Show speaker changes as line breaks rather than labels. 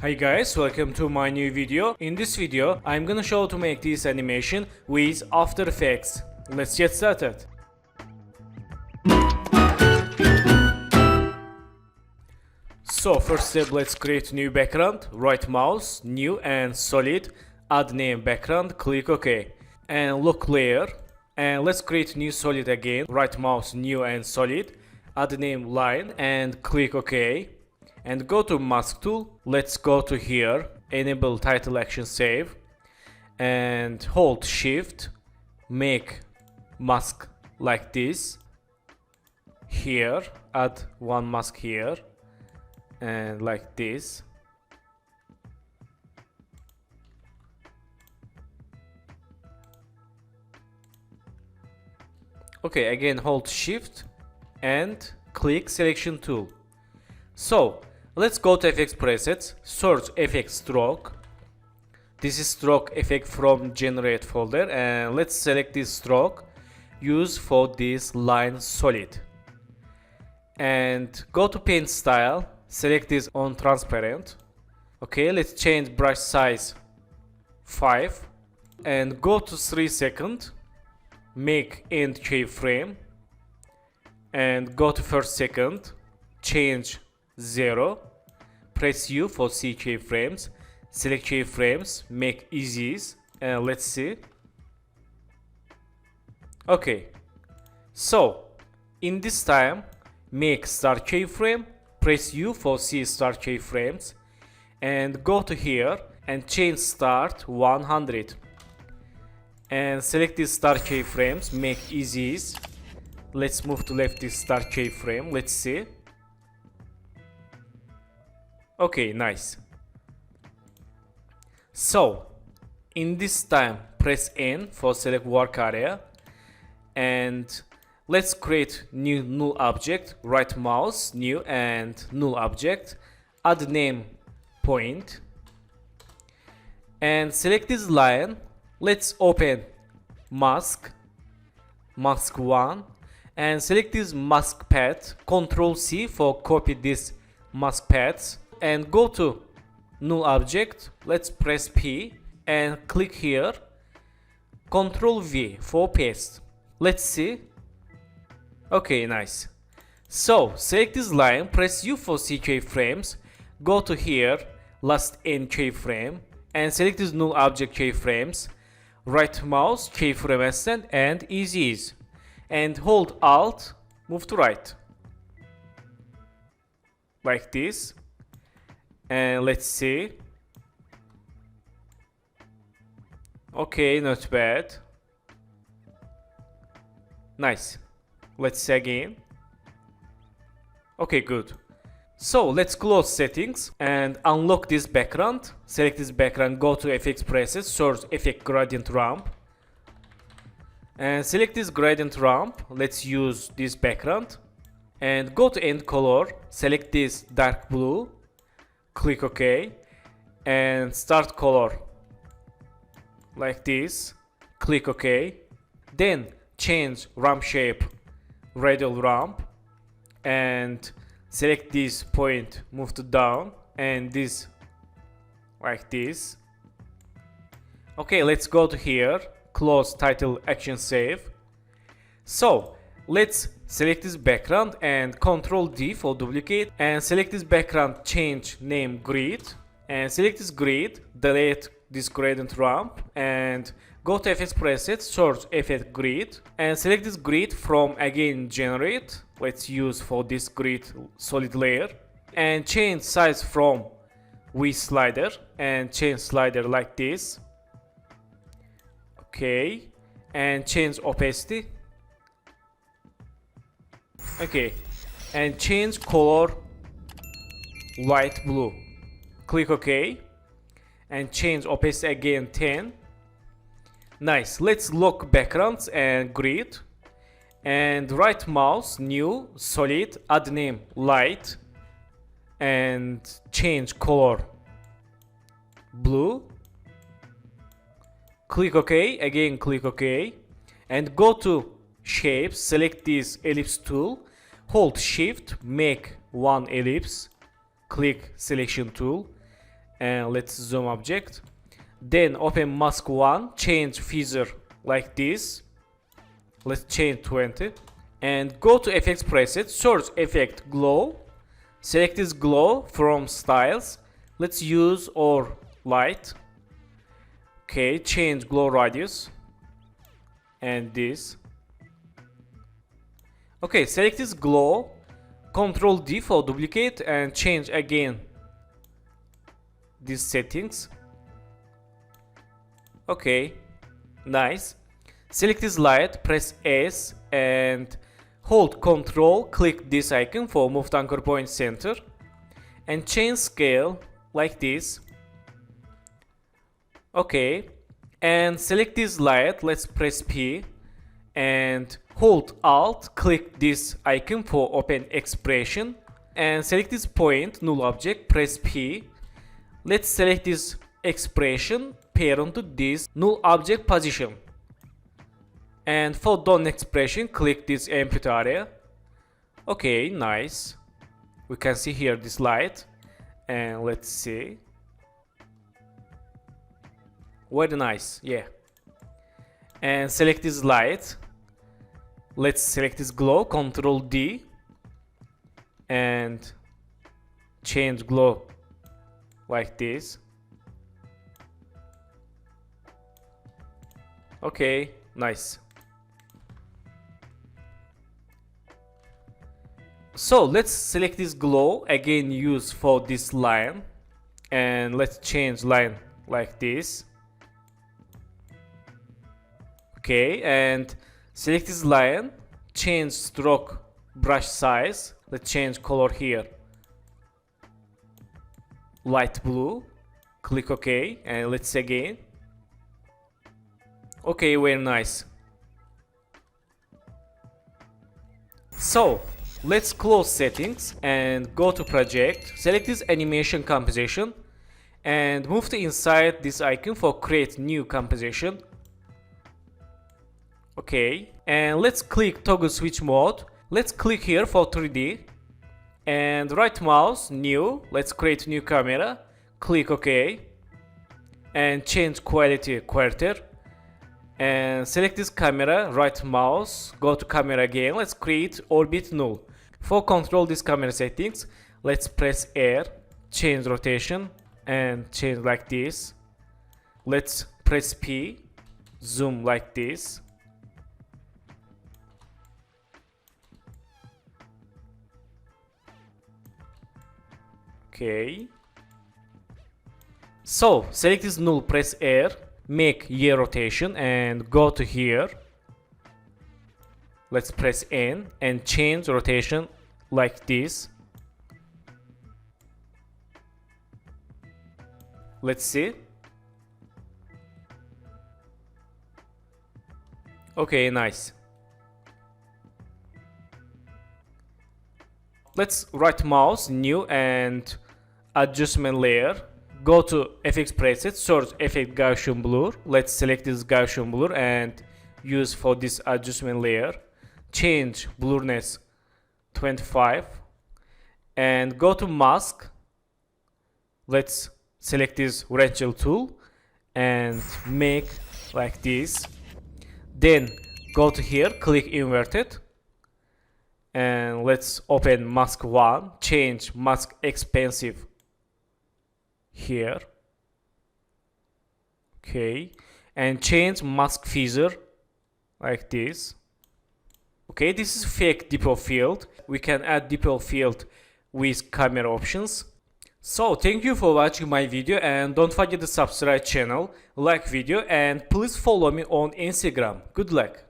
Hi guys, welcome to my new video. In this video, I'm gonna show how to make this animation with After Effects. Let's get started. So first step, let's create new background. Right mouse, new and solid. Add name background, click OK. And look layer. And let's create new solid again. Right mouse, new and solid. Add name line and click OK. And go to mask tool. Let's go to here, enable title action save, and hold shift, make mask like this. Here, add one mask here, and like this. Okay, again hold shift and click selection tool. So let's go to effects presets, search effect stroke. This is stroke effect from generate folder, and let's select this stroke, use for this line solid. And go to paint style, select this on transparent. Okay, let's change brush size 5 and go to 3 second, make end keyframe and go to first second, change 0, press U for see keyframes, select keyframes, make easies, and let's see. Okay, so in this time, make start keyframe, press U for see start keyframes, and go to here and change start 100, and select this start keyframes, make easies. Let's move to left this start keyframe, let's see. Okay, nice. So in this time, press N for select work area, and let's create new null object. Right mouse, new and null object, add name point, and select this line. Let's open mask 1, and select this mask path, Ctrl C for copy this mask paths, and go to null object. Let's press P and click here, Ctrl V for paste. Let's see. Okay, nice. So select this line, press U for see keyframes, go to here, last N keyframe, and select this null object keyframes, right mouse, keyframe ascent, and easy ease, and hold Alt, move to right, like this. And let's see. Okay, not bad. Nice. Let's see again. Okay, good. So let's close settings and unlock this background. Select this background, go to effects presets, search effect gradient ramp, and select this gradient ramp. Let's use this background and go to end color, select this dark blue, click OK, and start color like this, click OK. Then change ramp shape, radial ramp, and select this point, move to down, and this like this. Okay, let's go to here, close title action save. So let's select this background and Ctrl D for duplicate, and select this background, change name grid, and select this grid, delete this gradient ramp, and go to effects presets, search effect grid, and select this grid from again generate. Let's use for this grid solid layer, and change size from V slider, and change slider like this. Okay, and change opacity. Okay, and change color light blue, click OK, and change opacity again 10. Nice. Let's lock backgrounds and grid, and right mouse, new solid, add name light, and change color blue, click OK, again click OK, and go to shapes, select this ellipse tool, hold shift, make one ellipse, click selection tool, and let's zoom object. Then open mask 1, change feather like this. Let's change 20 and go to effects preset, search effect glow, select this glow from styles. Let's use or light. Okay, change glow radius and this. Okay, select this glow, Ctrl D for duplicate and change again these settings. Okay, nice. Select this light, press S and hold Ctrl, click this icon for move to anchor point center and change scale like this. Okay, and select this light, let's press P and hold Alt, click this icon for open expression and select this point, null object, press P. Let's select this expression, parent to this null object position. And for done expression, click this input area. Okay, nice. We can see here this light. And let's see. Very nice, yeah. And select this light. Let's select this glow, Ctrl D. And change glow like this. Okay, nice. So let's select this glow, again use for this line, and let's change line like this. Okay, and select this line, change stroke brush size, let's change color here, light blue, click OK, and let's again. Okay, very nice. So let's close settings and go to project, select this animation composition and move to inside this icon for create new composition. Okay, and let's click toggle switch mode. Let's click here for 3D and right mouse new, let's create new camera, click OK and change quality quarter and select this camera, right mouse, go to camera again, let's create orbit null. For control this camera settings, let's press R, change rotation and change like this. Let's press P, zoom like this. Okay. So select this null, press R, make Y rotation and go to here. Let's press N and change rotation like this. Let's see. Okay, nice. Let's right mouse, new and adjustment layer. Go to FX preset, search effect Gaussian blur. Let's select this Gaussian blur and use for this adjustment layer. Change blurriness 25 and go to mask. Let's select this wrenchel tool and make like this. Then go to here, click inverted and let's open mask 1, change mask expansive here. Okay, and change mask feather like this. Okay, this is fake depot field. We can add depot field with camera options. So thank you for watching my video and don't forget to subscribe channel, like video and please follow me on Instagram. Good luck.